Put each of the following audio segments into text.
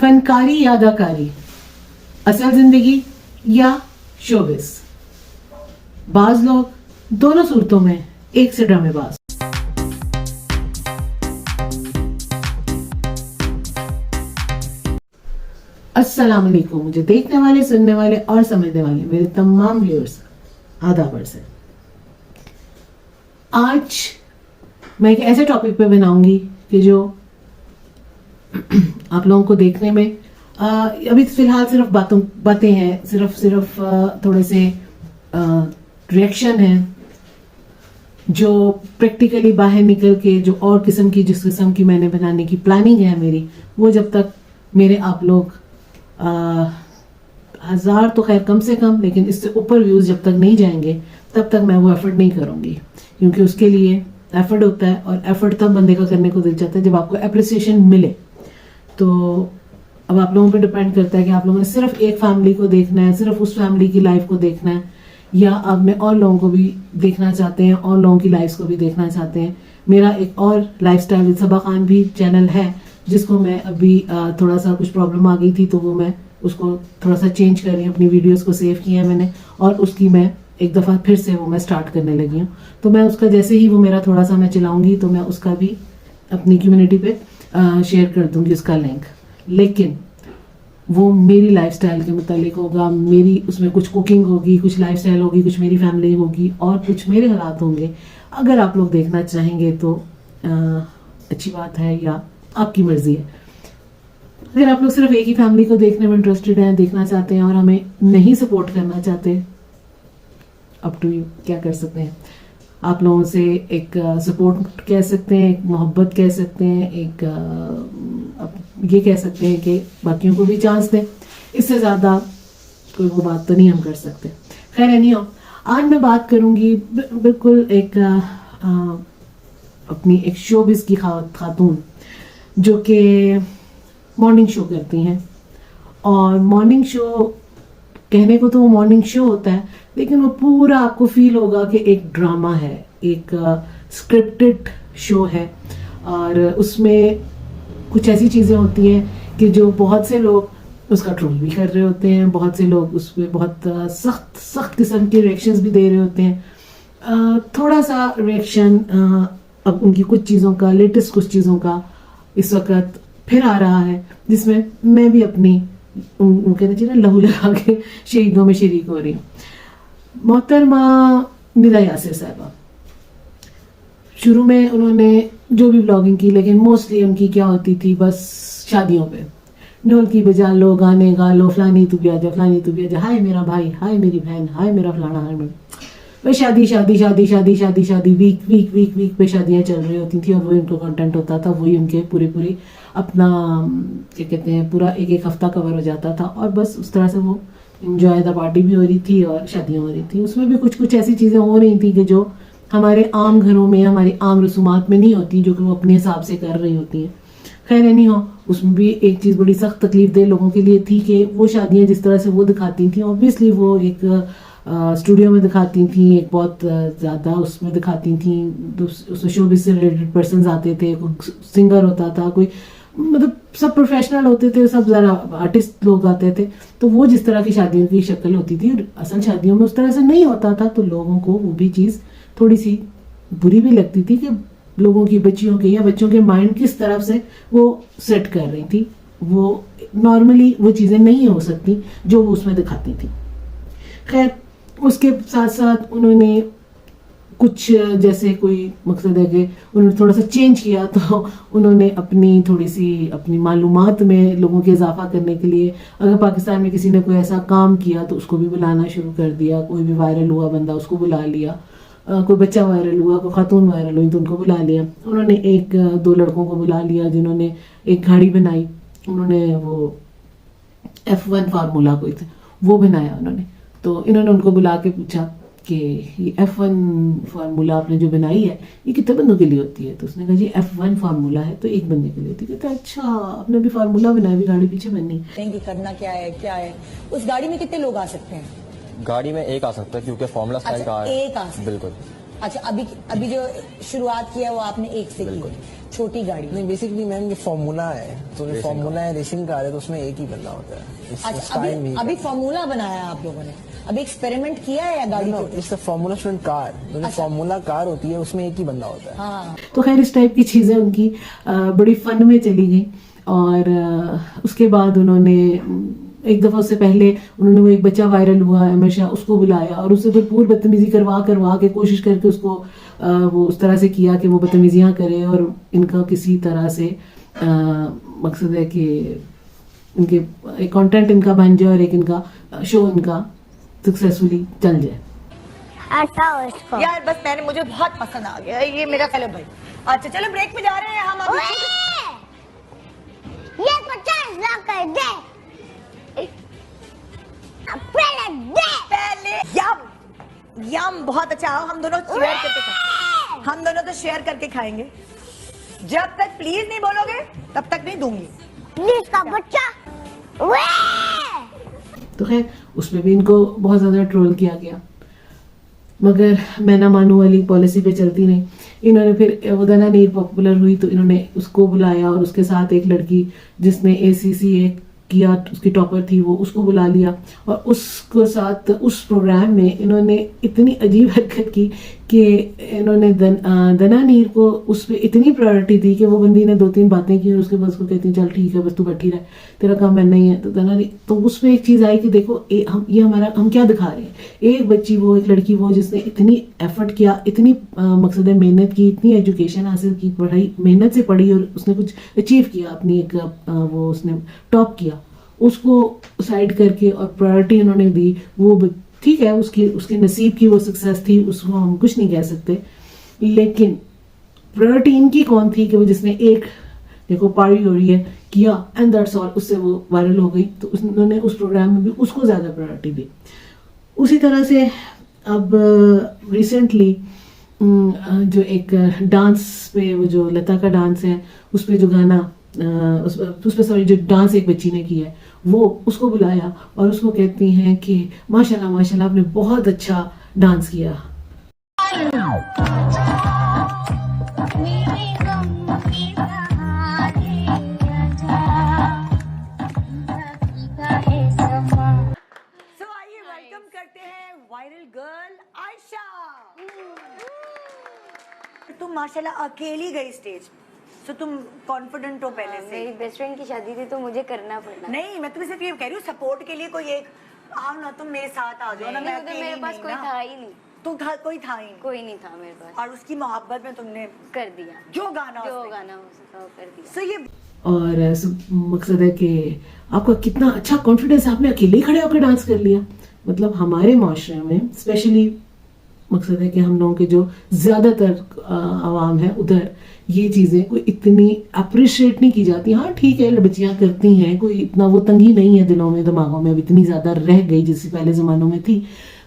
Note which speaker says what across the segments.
Speaker 1: फनकारी या अदाकारी, असल जिंदगी या शोबिस। बाज लोग दोनों सूरतों में एक से ड्रामेबाज। अस्सलाम वालेकुम। मुझे देखने वाले, सुनने वाले और समझने वाले मेरे तमाम व्यूअर्स आदाब अर्ज़ है। आज मैं एक ऐसे टॉपिक पे बनाऊंगी कि जो आप लोगों को देखने में अभी फिलहाल सिर्फ बातें हैं, सिर्फ थोड़े से रिएक्शन है, जो प्रैक्टिकली बाहर निकल के जो और किस्म की जिस किस्म की मैंने बनाने की प्लानिंग है मेरी, वो जब तक मेरे आप लोग 1000 तो खैर कम से कम, लेकिन इससे ऊपर व्यूज़ जब तक नहीं जाएंगे तब तक मैं वो एफर्ट नहीं करूँगी, क्योंकि उसके लिए एफर्ट होता है और एफर्ट तब बंदे का करने को दिल चाहता है जब आपको अप्रिसिएशन मिले। तो अब आप लोगों पे डिपेंड करता है कि आप लोगों ने सिर्फ एक फैमिली को देखना है, सिर्फ उस फैमिली की लाइफ को देखना है, या आप में और लोगों को भी देखना चाहते हैं, और लोगों की लाइफ को भी देखना चाहते हैं। मेरा एक और लाइफस्टाइल विद सबा खान भी चैनल है, जिसको मैं अभी थोड़ा सा कुछ प्रॉब्लम आ गई थी तो वो मैं उसको थोड़ा सा चेंज कर रही हूँ, अपनी वीडियोस को सेव किया है मैंने, और उसकी मैं एक दफ़ा फिर से वो मैं स्टार्ट करने लगी हूँ। तो मैं उसका जैसे ही वो मेरा थोड़ा सा मैं चलाऊंगी तो मैं उसका भी अपनी कम्युनिटी पे शेयर कर दूंगी उसका लिंक, लेकिन वो मेरी लाइफस्टाइल के मुतालिक होगा। मेरी उसमें कुछ कुकिंग होगी, कुछ लाइफस्टाइल होगी, कुछ मेरी फैमिली होगी और कुछ मेरे हालात होंगे। अगर आप लोग देखना चाहेंगे तो अच्छी बात है, या आपकी मर्जी है। अगर आप लोग सिर्फ एक ही फैमिली को देखने में इंटरेस्टेड हैं, देखना चाहते हैं और हमें नहीं सपोर्ट करना चाहते, अप टू यू, क्या कर सकते हैं। आप लोगों से एक सपोर्ट कह सकते हैं, एक मोहब्बत कह सकते हैं, एक ये कह सकते हैं कि बाकियों को भी चांस दें। इससे ज़्यादा कोई वो बात तो नहीं हम कर सकते। खैर नहीं हो, आज मैं बात करूँगी बिल्कुल एक अपनी एक शोबिस की खातून जो कि मॉर्निंग शो करती हैं। और मॉर्निंग शो कहने को तो वो मॉर्निंग शो होता है, लेकिन वो पूरा आपको फील होगा कि एक ड्रामा है, एक स्क्रिप्टेड शो है, और उसमें कुछ ऐसी चीज़ें होती हैं कि जो बहुत से लोग उसका ट्रोल भी कर रहे होते हैं, बहुत से लोग उसमें बहुत सख्त किस्म के रिएक्शंस भी दे रहे होते हैं। थोड़ा सा रिएक्शन अब उनकी कुछ चीज़ों का, लेटेस्ट कुछ चीज़ों का इस वक्त फिर आ रहा है, जिसमें मैं भी अपनी कहना चाहिए ना लहू लगा के शहीदों में शरीक हो रही हूँ। मोहतरमा निदा यासिर साहिबा, शुरू में उन्होंने जो भी ब्लॉगिंग की, लेकिन मोस्टली उनकी क्या होती थी, बस शादियों पे ढोल की बजा लो, गाने गा लो, फलानी तू भी आ जा, फलानी तू भी आ जा, हाय मेरा भाई, हाय मेरी बहन, हाय मेरा फलाना, हाय मेरा, बस शादी शादी शादी शादी शादी शादी, वीक वीक वीक वीक पे शादियाँ चल रही होती थी, और वही उनका कंटेंट होता था, वही उनके पूरी अपना क्या कहते हैं पूरा एक एक हफ्ता कवर हो जाता था, और बस उस तरह से वो इंजॉय द पार्टी भी हो रही थी और शादियाँ हो रही थी। उसमें भी कुछ ऐसी चीज़ें हो रही थी कि जो हमारे आम घरों में, हमारी आम रसूमात में नहीं होती, जो कि वो अपने हिसाब से कर रही होती हैं। खैर नहीं हो, उसमें भी एक चीज़ बड़ी सख्त तकलीफ दे लोगों के लिए थी कि वो शादियाँ जिस तरह से वो दिखाती थी, ऑब्वियसली वो एक स्टूडियो में दिखाती थी, एक बहुत ज़्यादा उसमें दिखाती थी, उसमें शोबिस से रिलेटेड पर्सन आते थे, कोई सिंगर होता था, कोई मतलब सब प्रोफेशनल होते थे, सब ज़रा आर्टिस्ट लोग आते थे। तो वो जिस तरह की शादियों की शक्ल होती थी, असल शादियों में उस तरह से नहीं होता था, तो लोगों को वो भी चीज़ थोड़ी सी बुरी भी लगती थी कि लोगों की बच्चियों के या बच्चों के माइंड किस तरफ से वो सेट कर रही थी। वो नॉर्मली वो चीज़ें नहीं हो सकती जो वो उसमें दिखाती थी। खैर उसके साथ साथ उन्होंने कुछ जैसे कोई मकसद है कि उन्होंने थोड़ा सा चेंज किया, तो उन्होंने अपनी मालूमात में लोगों के इजाफा करने के लिए, अगर पाकिस्तान में किसी ने कोई ऐसा काम किया तो उसको भी बुलाना शुरू कर दिया। कोई भी वायरल हुआ बंदा उसको बुला लिया, कोई बच्चा वायरल हुआ, कोई खातून वायरल हुई तो उनको बुला लिया। उन्होंने 1-2 लड़कों को बुला लिया जिन्होंने एक गाड़ी बनाई, उन्होंने वो F1 फार्मूला कोई था वो बनाया उन्होंने। तो इन्होंने उनको बुला के पूछा कि ये F1 फार्मूला आपने जो बनाई है ये कितने बंदों के लिए होती है? तो उसने कहा जी F1 फार्मूला है तो एक बंदे के लिए होती है। कहते अच्छा, आपने भी फार्मूला बनाया, भी गाड़ी पीछे बननी
Speaker 2: करना क्या है उस गाड़ी में कितने लोग आ सकते हैं?
Speaker 3: गाड़ी में एक आ सकता है क्योंकि फॉर्मूला स्टाइल का है।
Speaker 2: एक आ सकता है।
Speaker 3: बिल्कुल।
Speaker 2: अच्छा, अभी अभी जो शुरुआत की है वो आपने एक से की, छोटी गाड़ी।
Speaker 3: नहीं, बेसिकली मैम ये फॉर्मूला है, तो ये फॉर्मूला है रेसिंग कार है, तो उसमें एक ही बंदा होता है।
Speaker 2: अच्छा, अभी फॉर्मूला बनाया है आप लोगों ने, अभी एक्सपेरिमेंट किया है या गाड़ी को?
Speaker 3: It's a formula student car, जो फॉर्मूला कार होती है उसमें एक ही बंदा होता है।
Speaker 2: हाँ,
Speaker 1: तो खैर इस टाइप की चीज़ें उनकी बड़ी फन में चली गई। और उसके बाद उन्होंने एक दफ़ा उससे पहले उन्होंने वो एक बच्चा वायरल हुआ है हमेशा, उसको बुलाया और उससे भरपूर बदतमीजी करवा के कोशिश करके उसको वो उस तरह से किया कि वो बदतमीजियाँ करे और इनका किसी तरह से मकसद है कि इनके एक कंटेंट इनका बन जाए और एक इनका शो इनका सक्सेसफुली चल जाए।
Speaker 2: यार बस मुझे बहुत पसंद आ गया ये मेरा। चलो भाई, अच्छा चलो ब्रेक में जा रहे हैं हम अभी।
Speaker 4: ये 50 लाख कर दे,
Speaker 2: पहले यम बहुत अच्छा। आओ हम दोनों शेयर करके खाएंगे, हम दोनों तो शेयर करके खाएंगे। जब तक प्लीज नहीं बोलोगे तब तक नहीं दूंगी।
Speaker 4: प्लीज का बच्चा।
Speaker 1: तो खैर उसमें भी इनको बहुत ज़्यादा ट्रोल किया गया, मगर मैं ना मानू वाली पॉलिसी पे चलती नहीं। इन्होंने फिर वो दना नीर पॉपुलर हुई तो इन्होंने उसको बुलाया और उसके साथ एक लड़की जिसने ACCA किया, उसकी टॉपर थी, वो उसको बुला लिया और उसको साथ उस प्रोग्राम में इन्होंने इतनी अजीब हरकत की कि इन्होंने दना नीर को उस पर इतनी प्रायोरिटी दी कि वो बंदी ने 2-3 बातें की और उसके बाद उसको कहती चल ठीक है बस तू बैठी रह, तेरा काम बनना ही है। तो दना नीर तो उसमें एक चीज़ आई कि देखो हम क्या दिखा रहे हैं। एक बच्ची वो, एक लड़की वो जिसने इतनी एफर्ट किया, इतनी मकसद है मेहनत की, इतनी एजुकेशन हासिल की, पढ़ाई मेहनत से पढ़ी और उसने कुछ अचीव किया, अपनी एक वो उसने टॉप किया, उसको साइड करके और प्रायोरिटी उन्होंने दी। वो ठीक है, उसके नसीब की वो सक्सेस थी, उसको हम कुछ नहीं कह सकते, लेकिन प्रायोरिटी इनकी कौन थी कि वो जिसने एक देखो पार्टी हो रही है किया एंड दैट्स ऑल, उससे वो वायरल हो गई। तो उन्होंने उस प्रोग्राम में भी उसको ज़्यादा प्रायोरिटी दी। उसी तरह से अब रिसेंटली जो एक डांस पे वो जो लता का डांस है उस पे जो गाना उस पे सॉरी जो डांस एक बच्ची ने किया है वो उसको बुलाया और उसको कहती हैं कि माशाल्लाह माशाल्लाह आपने बहुत अच्छा डांस किया।
Speaker 2: सो आइए वेलकम करते हैं वायरल गर्ल आयशा। तुम माशाल्लाह अकेली गई स्टेज, तो तुम कॉन्फिडेंट हो पहले से?
Speaker 5: मेरी बेस्ट फ्रेंड की शादी थी तो मुझे करना पड़ा।
Speaker 2: नहीं, मैं तुम्हें सिर्फ ये कह रही हूँ सपोर्ट के लिए कोई एक आओ ना, तुम मेरे साथ आ जाओ ना, मैं
Speaker 5: तो मेरे पास कोई था ही नहीं।
Speaker 2: कोई था ही नहीं,
Speaker 5: कोई नहीं था मेरे पास।
Speaker 2: और उसकी मोहब्बत में तुमने
Speaker 5: कर दिया
Speaker 2: जो गाना
Speaker 5: हो सका वो कर दिया।
Speaker 2: सो ये
Speaker 1: और मकसद है कि आपका कितना अच्छा कॉन्फिडेंस, आपने अकेले खड़े होकर डांस कर लिया। मतलब हमारे माशरे में स्पेशली मकसद है कि हम लोगों के जो ज़्यादातर आवाम है उधर ये चीज़ें कोई इतनी अप्रिशिएट नहीं की जाती। हाँ ठीक है, बच्चियाँ करती हैं, कोई इतना वो तंगी नहीं है दिलों में, दिमागों में अब इतनी ज़्यादा रह गई जैसे पहले ज़मानों में थी।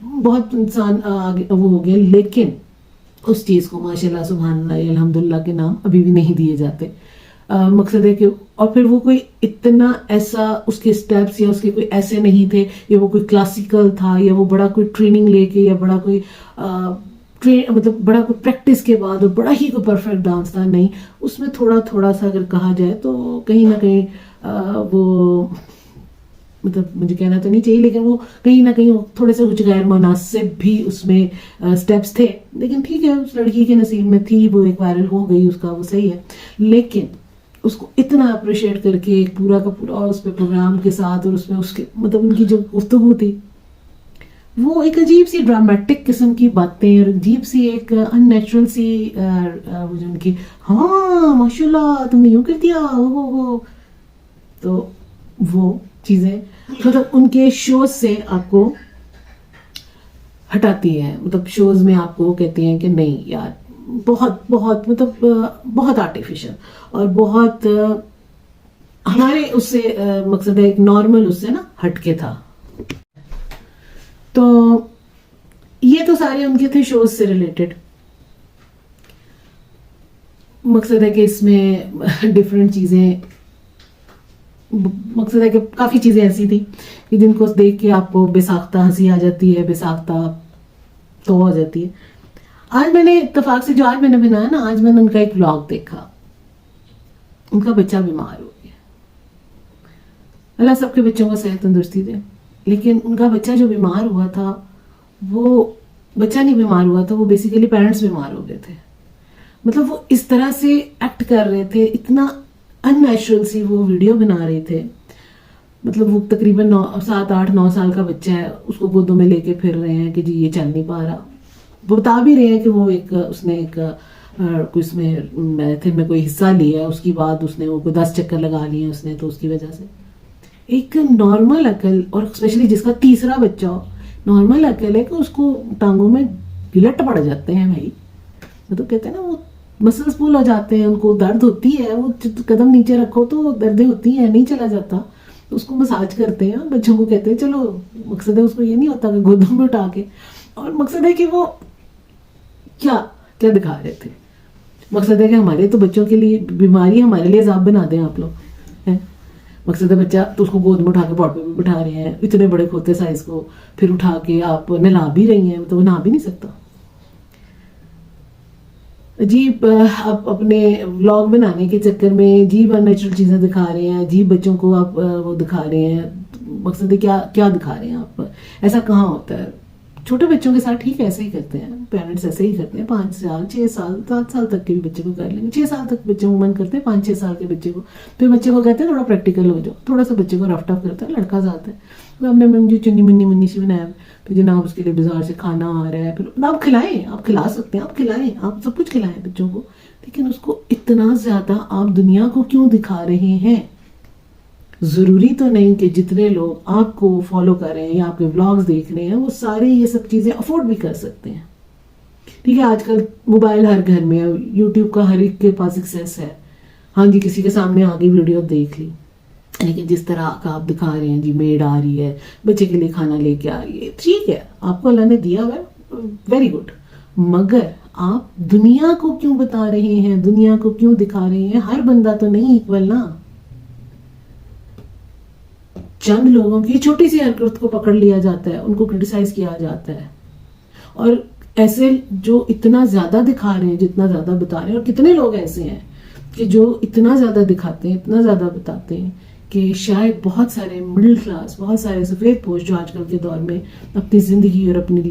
Speaker 1: बहुत इंसान आगे वो हो गए, लेकिन उस चीज़ को माशाल्लाह सुभान अल्लाह अल्हम्दुलिल्लाह के नाम अभी भी नहीं दिए जाते। मकसद है कि और फिर वो कोई इतना ऐसा उसके स्टेप्स या उसके कोई ऐसे नहीं थे या वो कोई क्लासिकल था या वो बड़ा कोई ट्रेनिंग लेके या बड़ा कोई मतलब बड़ा कोई प्रैक्टिस के बाद और बड़ा ही कोई परफेक्ट डांस था। नहीं, उसमें थोड़ा थोड़ा सा अगर कहा जाए तो कहीं ना कहीं वो मतलब मुझे कहना तो नहीं चाहिए, लेकिन वो कहीं ना कहीं थोड़े से कुछ गैर मुनासिब भी उसमें स्टेप्स थे। लेकिन ठीक है, उस लड़की के नसीब में थी, वो एक वायरल हो गई, उसका वो सही है। लेकिन उसको इतना अप्रिशिएट करके एक पूरा का पूरा उस पे प्रोग्राम के साथ और उसमें उसके मतलब उनकी जो गुफ्तगू थी वो एक अजीब सी ड्रामेटिक किस्म की बातें और अजीब सी एक अननेचुरल सी वो जो उनकी हाँ माशाल्लाह तुमने यूँ कर दिया हो, तो वो चीज़ें मतलब उनके शोज से आपको हटाती है। मतलब शोज में आपको कहती हैं कि नहीं यार बहुत बहुत मतलब बहुत आर्टिफिशियल और बहुत हमारे उससे मकसद है एक नॉर्मल उससे ना हटके था। तो ये तो सारे उनके थे शोज से रिलेटेड। मकसद है कि इसमें डिफरेंट चीज़ें, मकसद है कि काफ़ी चीज़ें ऐसी थी कि जिनको देख के आपको बेसाख्ता हंसी आ जाती है, बेसाख्ता तो हो जाती है। आज मैंने इत्तेफाक से जो आज मैंने बनाया ना, आज मैंने उनका एक व्लॉग देखा। उनका बच्चा बीमार हो गया। अल्लाह सबके बच्चों को सेहत तंदुरुस्ती दे, लेकिन उनका बच्चा जो बीमार हुआ था, वो बच्चा नहीं बीमार हुआ था, वो बेसिकली पेरेंट्स बीमार हो गए थे। मतलब वो इस तरह से एक्ट कर रहे थे, इतना अननेचुरल सी वो वीडियो बना रहे थे। मतलब वो तकरीबन 7, 8, 9 साल का बच्चा है, उसको गोदों में लेके फिर रहे हैं कि जी ये चल नहीं पा रहा। वो बता भी रहे हैं कि वो उसने मैराथन में कोई हिस्सा लिया है, उसके बाद उसने वो कोई 10 चक्कर लगा लिए उसने, तो उसकी वजह से एक नॉर्मल अकल, और स्पेशली जिसका तीसरा बच्चा हो, नॉर्मल अकल है कि उसको टांगों में गिलट पड़ जाते हैं भाई। तो कहते हैं ना, वो मसल्स पुल हो जाते हैं, उनको दर्द होती है, वो कदम नीचे रखो तो दर्दें होती हैं, नहीं चला जाता, तो उसको मसाज करते हैं। बच्चों को कहते हैं चलो, मकसद है उसको ये नहीं होता कि गोदों में उठा के, और मकसद है कि वो क्या क्या दिखा रहे थे। मकसद है कि हमारे तो बच्चों के लिए बीमारी, हमारे लिए अज़ाब बना दें आप लोग, हैं। मकसद है बच्चा तो उसको गोद में उठा के पॉट पे भी बिठा रहे हैं, इतने बड़े खोते साइज को, फिर उठा के आप नहला भी रही हैं, तो वो नहा भी नहीं सकता। अजीब आप अपने व्लॉग बनाने के चक्कर में अजीब अननेचुरल चीज़ें दिखा रहे हैं, अजीब बच्चों को आप वो दिखा रहे हैं। मकसद है क्या क्या दिखा रहे हैं आप? ऐसा कहाँ होता है? छोटे बच्चों के साथ ठीक है, ऐसे ही करते हैं पेरेंट्स, ऐसे ही करते हैं। 5 साल 6 साल 7 साल तक के भी बच्चे को कर लेंगे। 6 साल तक बच्चे को मन करते हैं, 5-6 साल के बच्चे को। फिर बच्चे को कहते हैं थोड़ा प्रैक्टिकल हो जाओ, थोड़ा सा बच्चे को रफ टफ करता है, लड़का जाता है, तो हमने मुझे चुन्नी मुन्नी सी बनाया, फिर जनाब उसके लिए बाजार से खाना आ रहा है, फिर आप खिलाएं, आप खिला सकते हैं, आप खिलाएं, आप सब कुछ खिलाएं बच्चों को, लेकिन उसको इतना ज़्यादा आप दुनिया को क्यों दिखा रहे हैं? ज़रूरी तो नहीं कि जितने लोग आपको फॉलो कर रहे हैं या आपके व्लॉग्स देख रहे हैं वो सारे ये सब चीज़ें अफोर्ड भी कर सकते हैं। ठीक है, आजकल मोबाइल हर घर में है, यूट्यूब का हर एक के पास एक्सेस है। हाँ जी, किसी के सामने आगे वीडियो देख ली, लेकिन जिस तरह का आप दिखा रहे हैं, जी मेड आ रही है, बच्चे के लिए खाना लेके आ रही है, ठीक है, आपको अल्लाह ने दिया हुआ है, वेरी गुड, मगर आप दुनिया को क्यों बता रहे हैं? दुनिया को क्यों दिखा रहे हैं? हर बंदा तो नहीं इक्वल ना। चंद लोगों की छोटी सी हरकत को पकड़ लिया जाता है, उनको क्रिटिसाइज किया जाता है, और ऐसे जो इतना ज्यादा दिखा रहे हैं, जितना ज्यादा बता रहे हैं, और कितने लोग ऐसे हैं कि जो इतना ज्यादा दिखाते हैं, इतना ज्यादा बताते हैं कि शायद बहुत सारे मिडिल क्लास, बहुत सारे सफेद पोश जो आजकल के दौर में अपनी जिंदगी और अपनी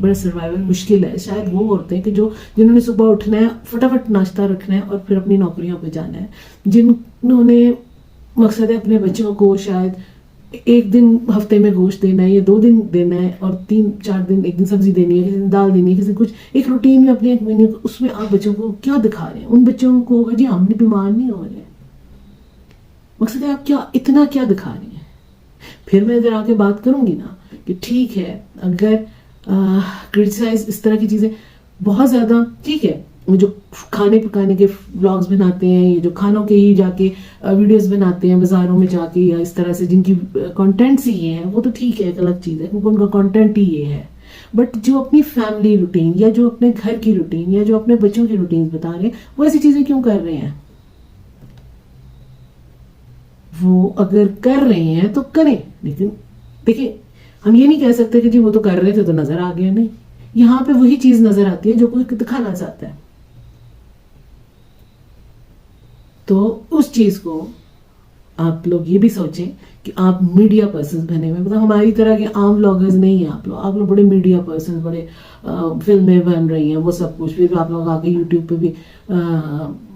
Speaker 1: बड़ा सर्वाइवल मुश्किल है, शायद वो औरतें हैं कि जो जिन्होंने सुबह उठना है, फटाफट नाश्ता रखना है और फिर अपनी नौकरियों पे जाना है, जिन्होंने मकसद है अपने बच्चों को शायद 1 दिन हफ्ते में गोश्त देना है या 2 दिन देना है, और 3-4 दिन, 1 दिन सब्जी देनी है, किसी दिन दाल देनी है, किसी दिन कुछ, एक रूटीन में अपने एक महीने, उसमें आप बच्चों को क्या दिखा रहे हैं? उन बच्चों को होगा जी हमने बीमार नहीं हो रहे। मकसद है आप क्या इतना क्या दिखा रहे हैं? फिर मैं इधर आके बात करूंगी ना कि ठीक है, अगर क्रिटिसाइज इस तरह की चीजें बहुत ज्यादा, ठीक है, वो जो खाने पकाने के व्लॉग्स बनाते हैं, ये जो खानों के ही जाके वीडियोस बनाते हैं बाजारों में जाके, या इस तरह से जिनकी कंटेंट्स ही ये हैं, वो तो ठीक है, एक अलग चीज़ है, क्योंकि उनका कंटेंट ही ये है। बट जो अपनी फैमिली रूटीन या जो अपने घर की रूटीन या जो अपने बच्चों की रूटीन बता रहे हैं, वो ऐसी चीज़ें क्यों कर रहे हैं? वो अगर कर रहे हैं तो करें, लेकिन देखिए, हम ये नहीं कह सकते कि जी वो तो कर रहे थे तो नजर आ गया। नहीं, यहाँ पे वही चीज नजर आती है जो कोई दिखाना चाहता है, तो उस चीज को आप लोग ये भी सोचें कि आप मीडिया पर्सन बने हुए, मतलब हमारी तरह के आम व्लॉगर्स नहीं है आप लोग बड़े मीडिया पर्सन, बड़े फिल्में बन रही हैं, वो सब कुछ, फिर आप लोग आके यूट्यूब पे भी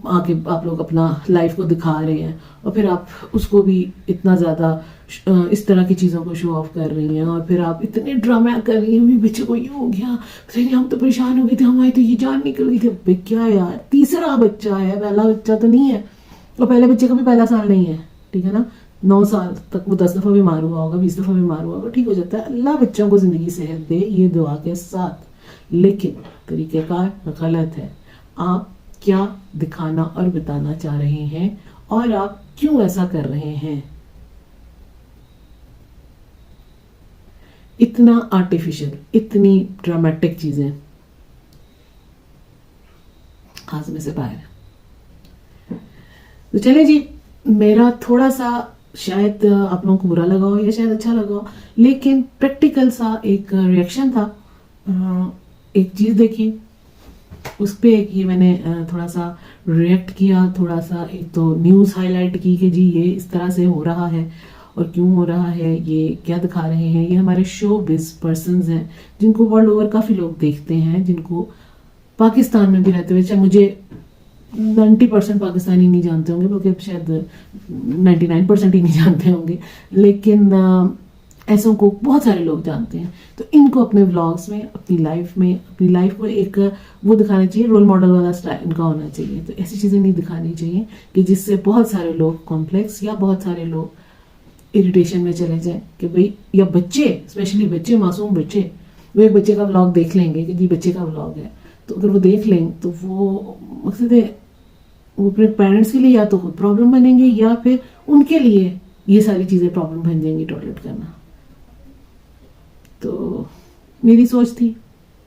Speaker 1: आके आप लोग अपना लाइफ को दिखा रहे हैं, और फिर आप उसको भी इतना ज़्यादा इस तरह की चीज़ों को शो ऑफ कर रही हैं, और फिर आप इतने ड्रामा कर रही हैं, बच्चे को ये हो गया, हम तो परेशान हो गए थे, हमारी तो ये जान निकल गई थी। क्या यार, तीसरा बच्चा है, पहला बच्चा तो नहीं है, और पहले बच्चे का भी पहला साल नहीं है, ठीक है ना। 9 साल तक वो 10 दफ़ा बीमार हुआ होगा, 20 दफ़ा बीमार हुआ होगा, ठीक हो जाता है। अल्लाह बच्चों को ज़िंदगी सेहत दे, ये दुआ के साथ, लेकिन तरीक़ेकार गलत है। आप क्या दिखाना और बताना चाह रहे हैं, और आप क्यों ऐसा कर रहे हैं? इतना आर्टिफिशियल, इतनी ड्रामेटिक चीजें हाथ में से बाहर। तो चले जी, मेरा थोड़ा सा शायद आप लोगों को बुरा लगा हो या शायद अच्छा लगा हो, लेकिन प्रैक्टिकल सा एक रिएक्शन था। एक चीज देखिए, उस पे कि मैंने थोड़ा सा रिएक्ट किया, थोड़ा सा एक तो न्यूज़ हाईलाइट की कि जी ये इस तरह से हो रहा है और क्यों हो रहा है, ये क्या दिखा रहे हैं। ये हमारे शो बिज पर्सनस हैं जिनको वर्ल्ड ओवर काफ़ी लोग देखते हैं, जिनको पाकिस्तान में भी रहते हुए, चाहे मुझे 90% पाकिस्तानी नहीं जानते होंगे, बल्कि शायद 99% ही नहीं जानते होंगे, लेकिन ऐसों को बहुत सारे लोग जानते हैं। तो इनको अपने व्लॉग्स में, अपनी लाइफ को एक वो दिखाना चाहिए, रोल मॉडल वाला स्टाइल इनका होना चाहिए। तो ऐसी चीज़ें नहीं दिखानी चाहिए कि जिससे बहुत सारे लोग कॉम्प्लेक्स या बहुत सारे लोग इरिटेशन में चले जाएं कि भाई, या बच्चे, स्पेशली बच्चे, मासूम बच्चे, वो एक बच्चे का व्लॉग देख लेंगे कि जी बच्चे का व्लॉग है, तो अगर वो देख लें तो वो मकसद है वो अपने पेरेंट्स के लिए या तो खुद प्रॉब्लम बनेंगे या फिर उनके लिए ये सारी चीज़ें प्रॉब्लम बन जाएंगी टॉलरेट करना। तो मेरी सोच थी,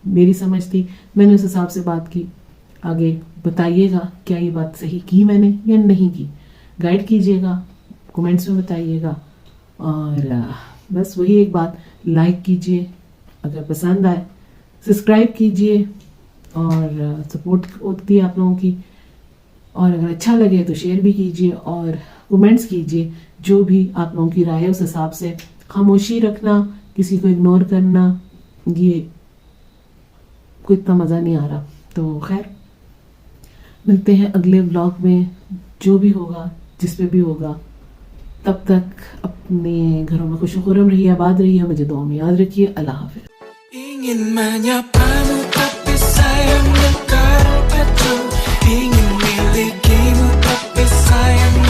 Speaker 1: मेरी समझ थी, मैंने उस हिसाब से बात की। आगे बताइएगा क्या ये बात सही की मैंने या नहीं की, गाइड कीजिएगा, कमेंट्स में बताइएगा। और बस वही एक बात, लाइक कीजिए अगर पसंद आए, सब्सक्राइब कीजिए और सपोर्ट होती है आप लोगों की। और अगर अच्छा लगे तो शेयर भी कीजिए और कमेंट्स कीजिए, जो भी आप लोगों की राय है उस हिसाब से। खामोशी रखना, किसी को इग्नोर करना, ये कोई इतना मज़ा नहीं आ रहा। तो खैर, मिलते हैं अगले व्लॉग में, जो भी होगा, जिस पे भी होगा। तब तक अपने घरों में खुशखुरम रहिए, आबाद रहिए, मुझे दुआ में याद रखिए। अल्लाह हाफिज़।
Speaker 6: Ingin menyapamu tapi sayang engkau acuh, ingin milikimu tapi sayang